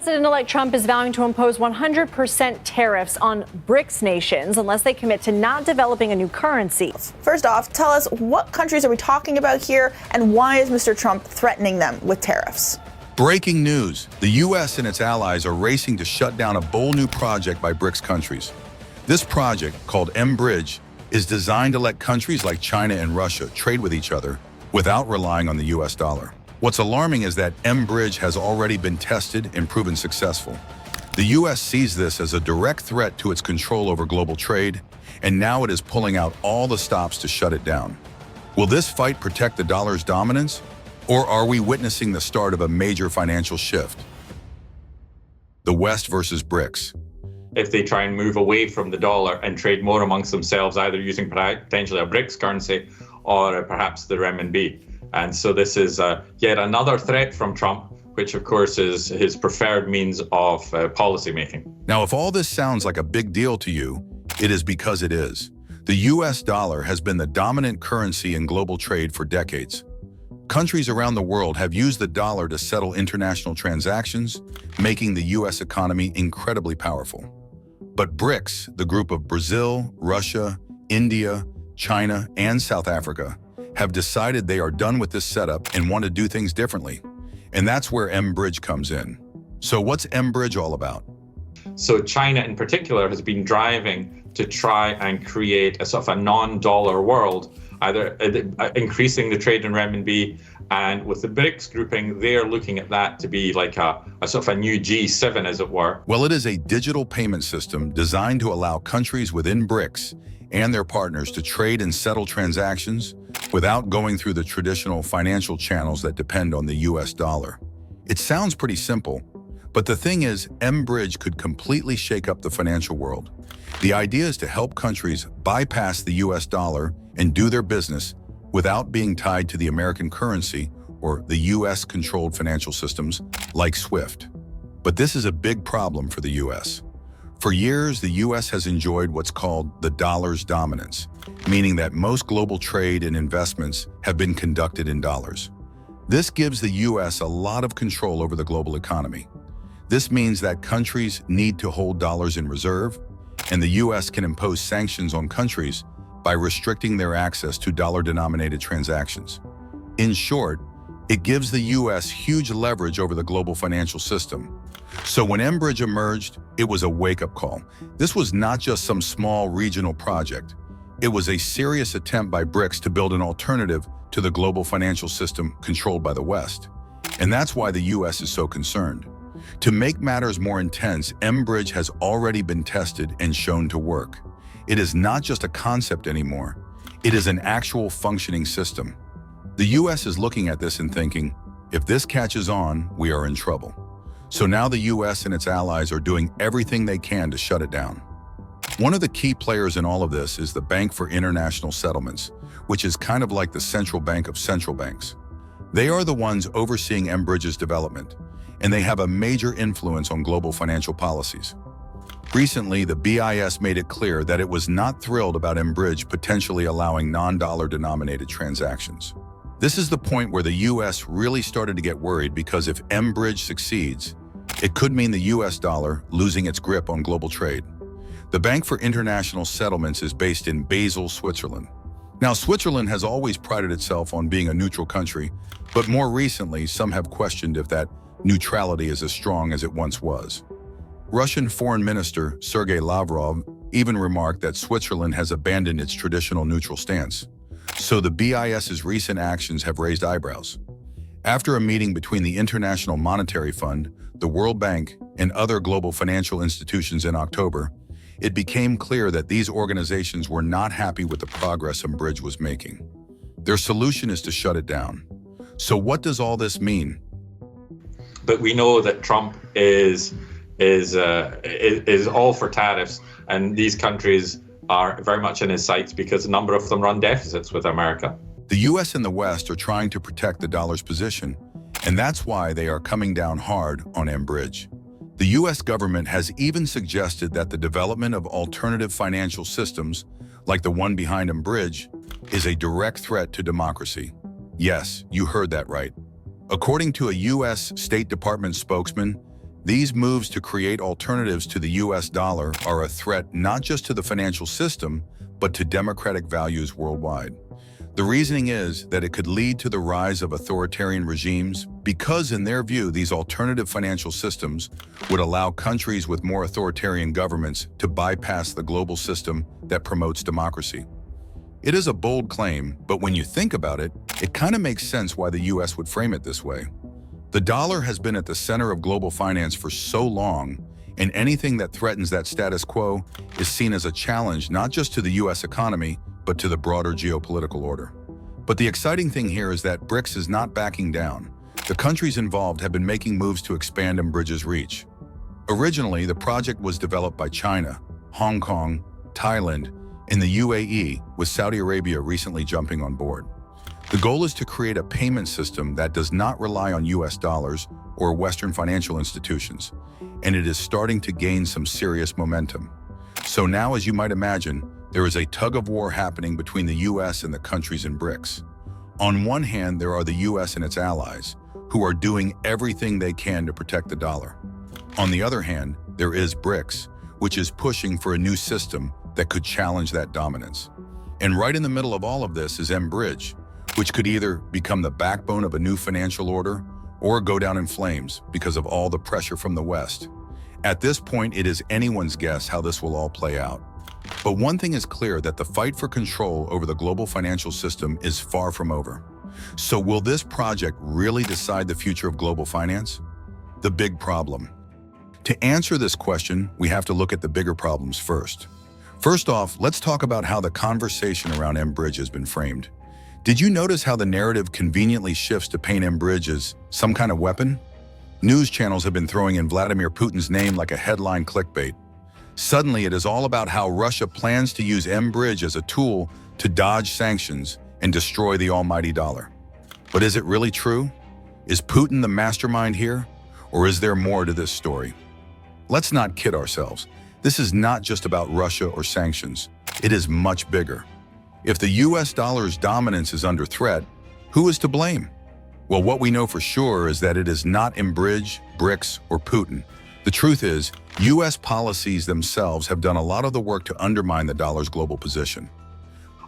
President-elect Trump is vowing to impose 100% tariffs on BRICS nations unless they commit to not developing a new currency. First off, tell us, what countries are we talking about here, and why is Mr. Trump threatening them with tariffs? Breaking news. The U.S. and its allies are racing to shut down a bold new project by BRICS countries. This project, called BRICS, is designed to let countries like China and Russia trade with each other without relying on the U.S. dollar. What's alarming is that BRICS has already been tested and proven successful. The U.S. sees this as a direct threat to its control over global trade, and now it is pulling out all the stops to shut it down. Will this fight protect the dollar's dominance, or are we witnessing the start of a major financial shift? The West versus BRICS. If they try and move away from the dollar and trade more amongst themselves, either using potentially a BRICS currency or perhaps the renminbi. And so this is yet another threat from Trump, which of course is his preferred means of policy making. Now, if all this sounds like a big deal to you, it is because it is. The US dollar has been the dominant currency in global trade for decades. Countries around the world have used the dollar to settle international transactions, making the US economy incredibly powerful. But BRICS, the group of Brazil, Russia, India, China, and South Africa, have decided they are done with this setup and want to do things differently. And that's where BRICS comes in. So what's BRICS all about? So China in particular has been driving to try and create a sort of a non-dollar world, either increasing the trade in renminbi, and with the BRICS grouping, they're looking at that to be like a sort of a new G7, as it were. Well, it is a digital payment system designed to allow countries within BRICS and their partners to trade and settle transactions without going through the traditional financial channels that depend on the US dollar. It sounds pretty simple, but the thing is, BRICS could completely shake up the financial world. The idea is to help countries bypass the US dollar and do their business without being tied to the American currency or the US-controlled financial systems like SWIFT. But this is a big problem for the US. For years, the US has enjoyed what's called the dollar's dominance, meaning that most global trade and investments have been conducted in dollars. This gives the US a lot of control over the global economy. This means that countries need to hold dollars in reserve, and the US can impose sanctions on countries by restricting their access to dollar-denominated transactions. In short, it gives the US huge leverage over the global financial system. So when BRICS emerged, it was a wake-up call. This was not just some small regional project. It was a serious attempt by BRICS to build an alternative to the global financial system controlled by the West. And that's why the US is so concerned. To make matters more intense, BRICS has already been tested and shown to work. It is not just a concept anymore. It is an actual functioning system. The US is looking at this and thinking, if this catches on, we are in trouble. So now the US and its allies are doing everything they can to shut it down. One of the key players in all of this is the Bank for International Settlements, which is kind of like the central bank of central banks. They are the ones overseeing BRICS' development, and they have a major influence on global financial policies. Recently, the BIS made it clear that it was not thrilled about BRICS potentially allowing non-dollar denominated transactions. This is the point where the US really started to get worried, because if BRICS succeeds, it could mean the US dollar losing its grip on global trade. The Bank for International Settlements is based in Basel, Switzerland. Now, Switzerland has always prided itself on being a neutral country, but more recently, some have questioned if that neutrality is as strong as it once was. Russian Foreign Minister Sergei Lavrov even remarked that Switzerland has abandoned its traditional neutral stance. So the BIS's recent actions have raised eyebrows. After a meeting between the International Monetary Fund, the World Bank, and other global financial institutions in October, it became clear that these organizations were not happy with the progress BRICS was making. Their solution is to shut it down. So what does all this mean? But we know that Trump is all for tariffs, and these countries are very much in his sights because a number of them run deficits with America. The US and the West are trying to protect the dollar's position, and that's why they are coming down hard on BRICS. The US government has even suggested that the development of alternative financial systems, like the one behind BRICS, is a direct threat to democracy. Yes, you heard that right. According to a US State Department spokesman, These moves to create alternatives to the US dollar are a threat not just to the financial system, but to democratic values worldwide. The reasoning is that it could lead to the rise of authoritarian regimes because, in their view, these alternative financial systems would allow countries with more authoritarian governments to bypass the global system that promotes democracy. It is a bold claim, but when you think about it, it kind of makes sense why the US would frame it this way. The dollar has been at the center of global finance for so long, and anything that threatens that status quo is seen as a challenge not just to the US economy, but to the broader geopolitical order. But the exciting thing here is that BRICS is not backing down. The countries involved have been making moves to expand mBridge's reach. Originally, the project was developed by China, Hong Kong, Thailand, and the UAE, with Saudi Arabia recently jumping on board. The goal is to create a payment system that does not rely on US dollars or Western financial institutions, and it is starting to gain some serious momentum. So now, as you might imagine, there is a tug-of-war happening between the US and the countries in BRICS. On one hand, there are the US and its allies, who are doing everything they can to protect the dollar. On the other hand, there is BRICS, which is pushing for a new system that could challenge that dominance. And right in the middle of all of this is mBridge, which could either become the backbone of a new financial order or go down in flames because of all the pressure from the West. At this point, it is anyone's guess how this will all play out. But one thing is clear, that the fight for control over the global financial system is far from over. So will this project really decide the future of global finance? The big problem. To answer this question, we have to look at the bigger problems first. First off, let's talk about how the conversation around mBridge has been framed. Did you notice how the narrative conveniently shifts to paint mBridge as some kind of weapon? News channels have been throwing in Vladimir Putin's name like a headline clickbait. Suddenly, it is all about how Russia plans to use mBridge as a tool to dodge sanctions and destroy the almighty dollar. But is it really true? Is Putin the mastermind here? Or is there more to this story? Let's not kid ourselves. This is not just about Russia or sanctions. It is much bigger. If the US dollar's dominance is under threat, who is to blame? Well, what we know for sure is that it is not mBridge, BRICS, or Putin. The truth is, US policies themselves have done a lot of the work to undermine the dollar's global position.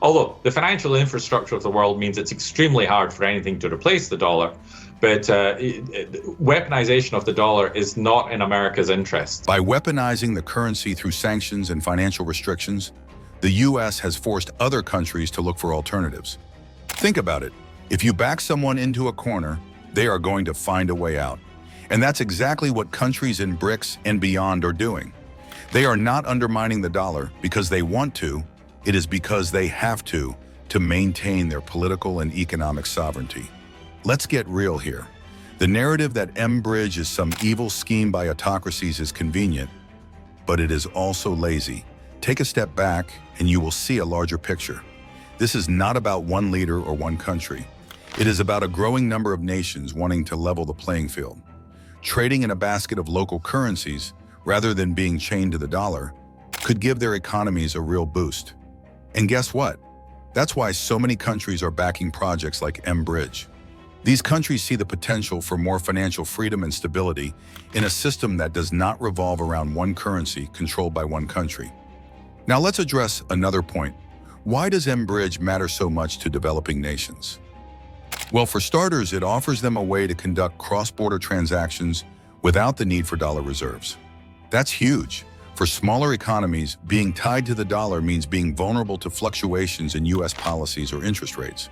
Although the financial infrastructure of the world means it's extremely hard for anything to replace the dollar, but weaponization of the dollar is not in America's interest. By weaponizing the currency through sanctions and financial restrictions, the US has forced other countries to look for alternatives. Think about it. If you back someone into a corner, they are going to find a way out. And that's exactly what countries in BRICS and beyond are doing. They are not undermining the dollar because they want to. It is because they have to maintain their political and economic sovereignty. Let's get real here. The narrative that mBridge is some evil scheme by autocracies is convenient, but it is also lazy. Take a step back and you will see a larger picture. This is not about one leader or one country. It is about a growing number of nations wanting to level the playing field. Trading in a basket of local currencies, rather than being chained to the dollar, could give their economies a real boost. And guess what? That's why so many countries are backing projects like mBridge. These countries see the potential for more financial freedom and stability in a system that does not revolve around one currency controlled by one country. Now let's address another point. Why does mBridge matter so much to developing nations? Well, for starters, it offers them a way to conduct cross-border transactions without the need for dollar reserves. That's huge. For smaller economies, being tied to the dollar means being vulnerable to fluctuations in US policies or interest rates.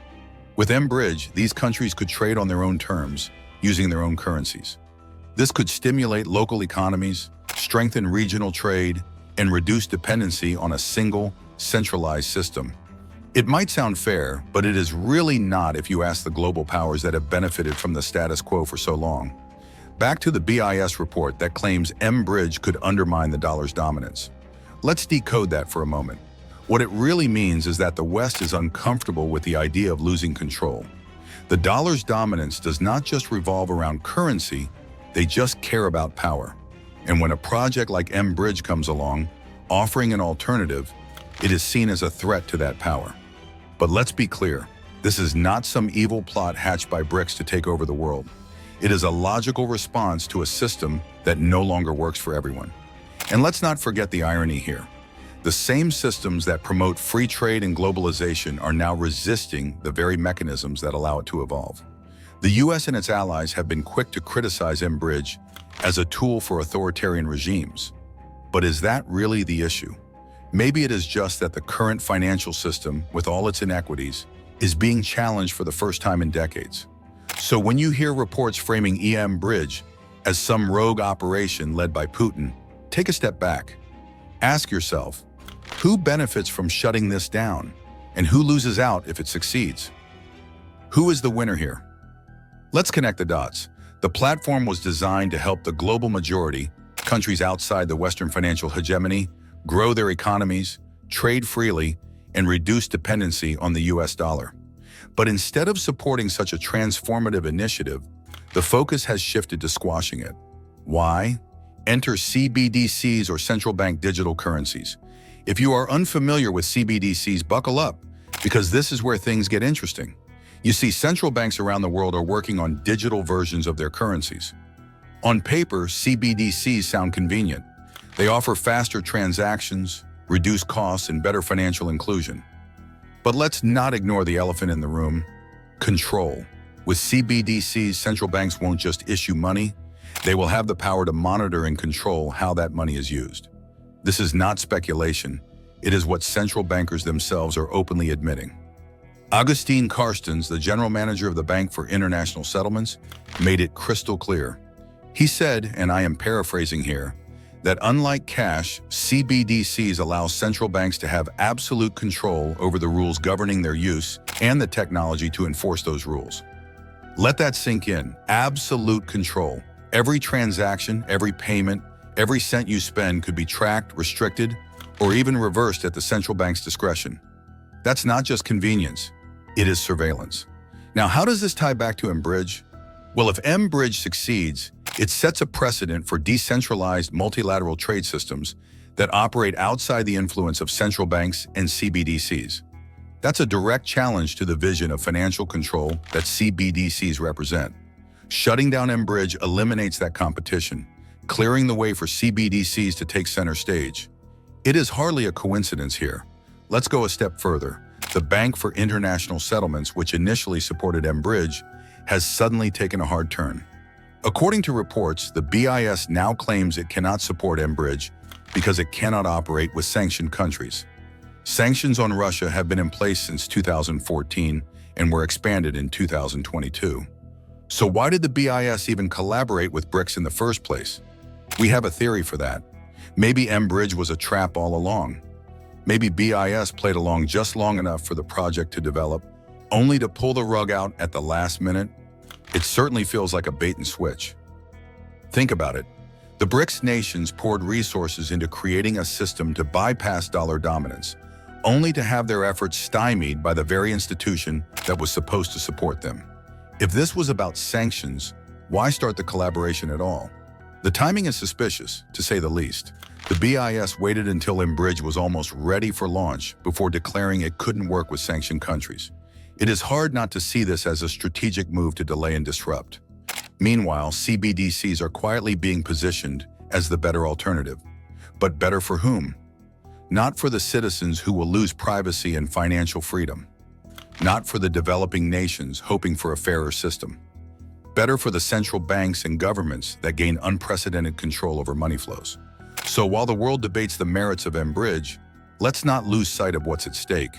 With mBridge, these countries could trade on their own terms, using their own currencies. This could stimulate local economies, strengthen regional trade, and reduce dependency on a single, centralized system. It might sound fair, but it is really not if you ask the global powers that have benefited from the status quo for so long. Back to the BIS report that claims mBridge could undermine the dollar's dominance. Let's decode that for a moment. What it really means is that the West is uncomfortable with the idea of losing control. The dollar's dominance does not just revolve around currency, they just care about power. And when a project like mBridge comes along, offering an alternative, it is seen as a threat to that power. But let's be clear, this is not some evil plot hatched by BRICS to take over the world. It is a logical response to a system that no longer works for everyone. And let's not forget the irony here. The same systems that promote free trade and globalization are now resisting the very mechanisms that allow it to evolve. The US and its allies have been quick to criticize mBridge as a tool for authoritarian regimes. But is that really the issue? Maybe it is just that the current financial system, with all its inequities, is being challenged for the first time in decades. So when you hear reports framing mBridge as some rogue operation led by Putin, take a step back. Ask yourself, who benefits from shutting this down, and who loses out if it succeeds? Who is the winner here? Let's connect the dots. The platform was designed to help the global majority, countries outside the Western financial hegemony, grow their economies, trade freely, and reduce dependency on the US dollar. But instead of supporting such a transformative initiative, the focus has shifted to squashing it. Why? Enter CBDCs, or central bank digital currencies. If you are unfamiliar with CBDCs, buckle up, because this is where things get interesting. You see, central banks around the world are working on digital versions of their currencies. On paper, CBDCs sound convenient. They offer faster transactions, reduced costs, and better financial inclusion. But let's not ignore the elephant in the room: control. With CBDCs, central banks won't just issue money, they will have the power to monitor and control how that money is used. This is not speculation, it is what central bankers themselves are openly admitting. Augustin Carstens, the general manager of the Bank for International Settlements, made it crystal clear. He said, and I am paraphrasing here, that unlike cash, CBDCs allow central banks to have absolute control over the rules governing their use and the technology to enforce those rules. Let that sink in. Absolute control. Every transaction, every payment, every cent you spend could be tracked, restricted, or even reversed at the central bank's discretion. That's not just convenience, it is surveillance. Now, how does this tie back to mBridge? Well, if mBridge succeeds, it sets a precedent for decentralized multilateral trade systems that operate outside the influence of central banks and CBDCs. That's a direct challenge to the vision of financial control that CBDCs represent. Shutting down mBridge eliminates that competition, clearing the way for CBDCs to take center stage. It is hardly a coincidence here. Let's go a step further. The Bank for International Settlements, which initially supported mBridge, has suddenly taken a hard turn. According to reports, the BIS now claims it cannot support mBridge because it cannot operate with sanctioned countries. Sanctions on Russia have been in place since 2014 and were expanded in 2022. So why did the BIS even collaborate with BRICS in the first place? We have a theory for that. Maybe mBridge was a trap all along. Maybe BIS played along just long enough for the project to develop, only to pull the rug out at the last minute. It certainly feels like a bait and switch. Think about it. The BRICS nations poured resources into creating a system to bypass dollar dominance, only to have their efforts stymied by the very institution that was supposed to support them. If this was about sanctions, why start the collaboration at all? The timing is suspicious, to say the least. The BIS waited until mBridge was almost ready for launch before declaring it couldn't work with sanctioned countries. It is hard not to see this as a strategic move to delay and disrupt. Meanwhile, CBDCs are quietly being positioned as the better alternative. But better for whom? Not for the citizens who will lose privacy and financial freedom. Not for the developing nations hoping for a fairer system. Better for the central banks and governments that gain unprecedented control over money flows. So while the world debates the merits of mBridge, let's not lose sight of what's at stake.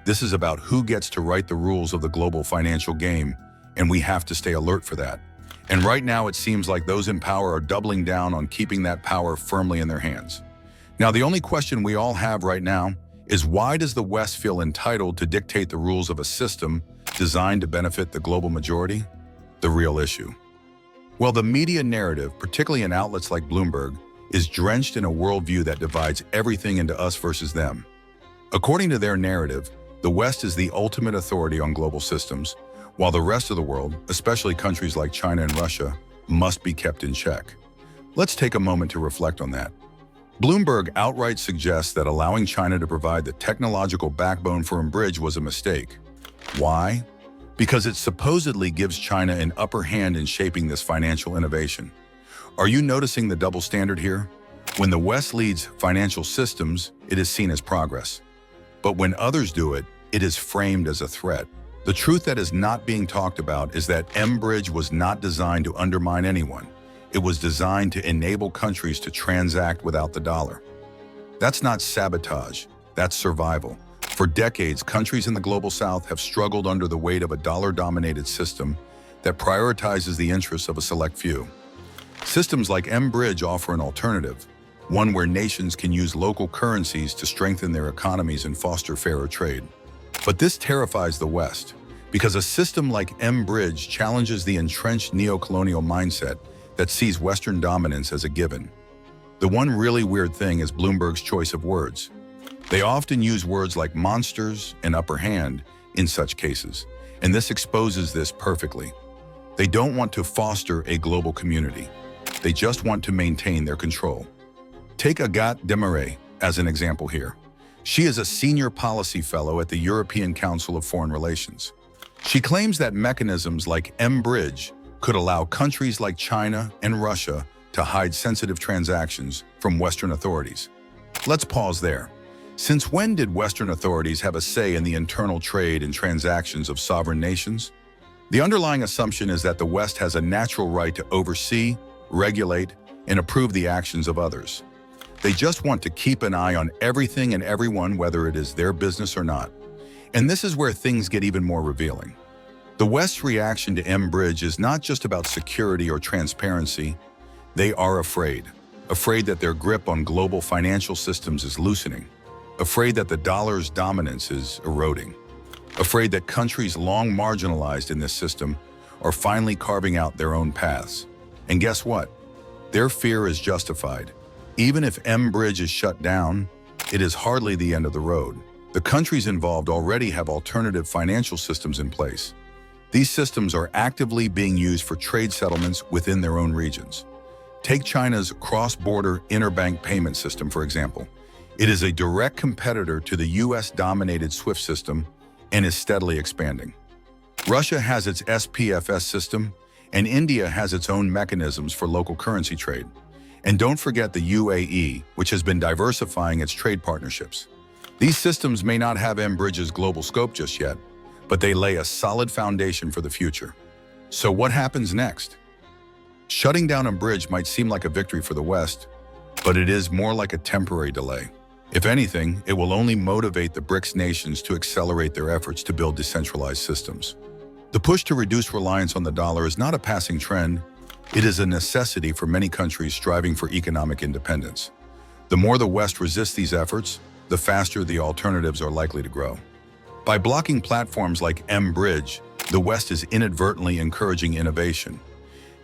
This is about who gets to write the rules of the global financial game, and we have to stay alert for that. And right now, it seems like those in power are doubling down on keeping that power firmly in their hands. Now, the only question we all have right now is, why does the West feel entitled to dictate the rules of a system designed to benefit the global majority? The real issue. Well, the media narrative, particularly in outlets like Bloomberg, is drenched in a worldview that divides everything into us versus them. According to their narrative, the West is the ultimate authority on global systems, while the rest of the world, especially countries like China and Russia, must be kept in check. Let's take a moment to reflect on that. Bloomberg outright suggests that allowing China to provide the technological backbone for mBridge was a mistake. Why? because it supposedly gives China an upper hand in shaping this financial innovation. Are you noticing the double standard here? When the West leads financial systems, it is seen as progress. But when others do it, it is framed as a threat. The truth that is not being talked about is that mBridge was not designed to undermine anyone. It was designed to enable countries to transact without the dollar. That's not sabotage, that's survival. For decades, countries in the global south have struggled under the weight of a dollar-dominated system that prioritizes the interests of a select few. Systems like mBridge offer an alternative, one where nations can use local currencies to strengthen their economies and foster fairer trade. But this terrifies the West, because a system like mBridge challenges the entrenched neo-colonial mindset that sees Western dominance as a given. The one really weird thing is Bloomberg's choice of words. They often use words like monsters and upper hand in such cases, and this exposes this perfectly. They don't want to foster a global community. They just want to maintain their control. Take Agathe Demarais as an example here. She is a senior policy fellow at the European Council of Foreign Relations. She claims that mechanisms like mBridge could allow countries like China and Russia to hide sensitive transactions from Western authorities. Let's pause there. Since when did Western authorities have a say in the internal trade and transactions of sovereign nations? The underlying assumption is that the West has a natural right to oversee, regulate, and approve the actions of others. They just want to keep an eye on everything and everyone, whether it is their business or not. And this is where things get even more revealing. The West's reaction to mBridge is not just about security or transparency. They are afraid that their grip on global financial systems is loosening, afraid that the dollar's dominance is eroding, afraid that countries long marginalized in this system are finally carving out their own paths. And guess what? Their fear is justified. Even if mBridge is shut down, it is hardly the end of the road. The countries involved already have alternative financial systems in place. These systems are actively being used for trade settlements within their own regions. Take China's cross-border interbank payment system, for example. It is a direct competitor to the US-dominated SWIFT system and is steadily expanding. Russia has its SPFS system, and India has its own mechanisms for local currency trade. And don't forget the UAE, which has been diversifying its trade partnerships. These systems may not have mBridge's global scope just yet, but they lay a solid foundation for the future. So what happens next? Shutting down mBridge might seem like a victory for the West, but it is more like a temporary delay. If anything, it will only motivate the BRICS nations to accelerate their efforts to build decentralized systems. The push to reduce reliance on the dollar is not a passing trend. It is a necessity for many countries striving for economic independence. The more the West resists these efforts, the faster the alternatives are likely to grow. By blocking platforms like mBridge, the West is inadvertently encouraging innovation.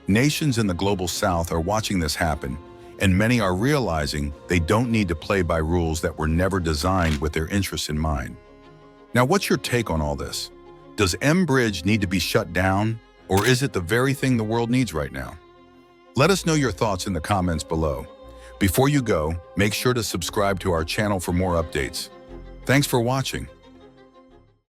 Nations in the global South are watching this happen, and many are realizing they don't need to play by rules that were never designed with their interests in mind. Now, what's your take on all this? Does mBridge need to be shut down, or is it the very thing the world needs right now? Let us know your thoughts in the comments below. Before you go, make sure to subscribe to our channel for more updates. Thanks for watching.